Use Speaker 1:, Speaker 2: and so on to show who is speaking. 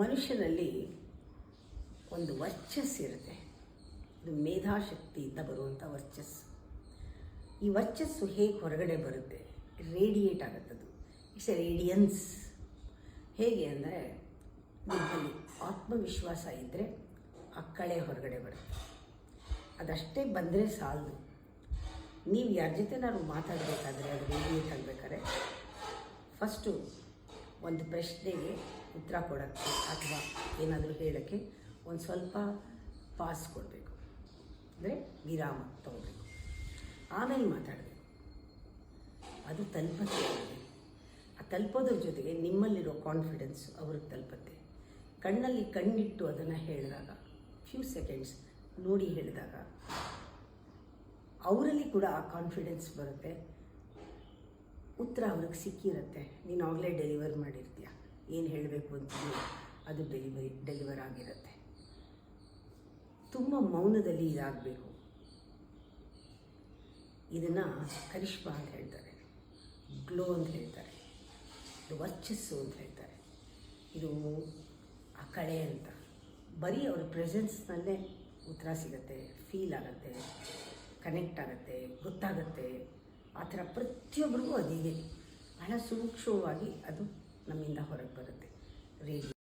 Speaker 1: ಮನುಷ್ಯನಲ್ಲಿ ಒಂದು ವರ್ಚಸ್ಸಿರುತ್ತೆ. ಇದು ಮೇಧಾಶಕ್ತಿಯಿಂದ ಬರುವಂಥ ವರ್ಚಸ್ಸು. ಈ ವರ್ಚಸ್ಸು ಹೇಗೆ ಹೊರಗಡೆ ಬರುತ್ತೆ, ರೇಡಿಯೇಟ್ ಆಗುತ್ತದು. It's a radiance. ಹೇಗೆ ಅಂದರೆ, ನಿಮ್ಮಲ್ಲಿ ಆತ್ಮವಿಶ್ವಾಸ ಇದ್ದರೆ ಆ ಕಳೆ ಹೊರಗಡೆ ಬರುತ್ತೆ. ಅದಷ್ಟೇ ಬಂದರೆ ಸಾಲದು. ನೀವು ಯಾರ ಜೊತೆ ನಾವು ಮಾತಾಡಬೇಕಾದ್ರೆ, ಅದು ರೇಡಿಯೇಟ್ ಆಗಬೇಕಾದ್ರೆ ಫಸ್ಟು ಒಂದು ಪ್ರಶ್ನೆಗೆ ಉತ್ತರ ಕೊಡೋಕ್ಕೆ ಅಥವಾ ಏನಾದರೂ ಹೇಳೋಕ್ಕೆ ಒಂದು ಸ್ವಲ್ಪ ಪಾಸ್ ಕೊಡಬೇಕು, ಅಂದರೆ ವಿರಾಮ ತಗೋಬೇಕು, ಆಮೇಲೆ ಮಾತಾಡಬೇಕು. ಅದು ತಲುಪತ್ತೆ. ಆ ತಲುಪೋದ್ರ ಜೊತೆಗೆ ನಿಮ್ಮಲ್ಲಿರೋ ಕಾನ್ಫಿಡೆನ್ಸ್ ಅವ್ರಿಗೆ ತಲುಪತ್ತೆ. ಕಣ್ಣಲ್ಲಿ ಕಣ್ಣಿಟ್ಟು ಅದನ್ನು ಹೇಳಿದಾಗ, ಫ್ಯೂ ಸೆಕೆಂಡ್ಸ್ ನೋಡಿ ಹೇಳಿದಾಗ ಅವರಲ್ಲಿ ಕೂಡ ಆ ಕಾನ್ಫಿಡೆನ್ಸ್ ಬರುತ್ತೆ. ಉತ್ತರ ಅವ್ರಿಗೆ ಸಿಕ್ಕಿರುತ್ತೆ. ನೀನು ಆಗಲೇ ಡೆಲಿವರ್ ಮಾಡಿರ್ತೀಯ, ಏನು ಹೇಳಬೇಕು ಅಂತೀವಿ ಅದು ಡೆಲಿವರ್ ಆಗಿರುತ್ತೆ. ತುಂಬ ಮೌನದಲ್ಲಿ ಇದಾಗಬೇಕು. ಇದನ್ನು ಕರಿಷ್ಮಾ ಅಂತ ಹೇಳ್ತಾರೆ, ಗ್ಲೋ ಅಂತ ಹೇಳ್ತಾರೆ, ಇದು ವರ್ಚಸ್ಸು ಅಂತ ಹೇಳ್ತಾರೆ, ಇದು ಆ ಕಳೆ ಅಂತ. ಬರೀ ಅವ್ರ ಪ್ರೆಸೆನ್ಸ್ನಲ್ಲೇ ಉತ್ತರ ಸಿಗುತ್ತೆ, ಫೀಲ್ ಆಗುತ್ತೆ, ಕನೆಕ್ಟ್ ಆಗುತ್ತೆ, ಗೊತ್ತಾಗುತ್ತೆ. ಆ ಥರ ಪ್ರತಿಯೊಬ್ಬರಿಗೂ ಅದಿದೆ. ಬಹಳ ಸೂಕ್ಷ್ಮವಾಗಿ ಅದು ನಮ್ಮಿಂದ ಹೊರಗೆ ಬರುತ್ತೆ. ರೇಡಿಯೋ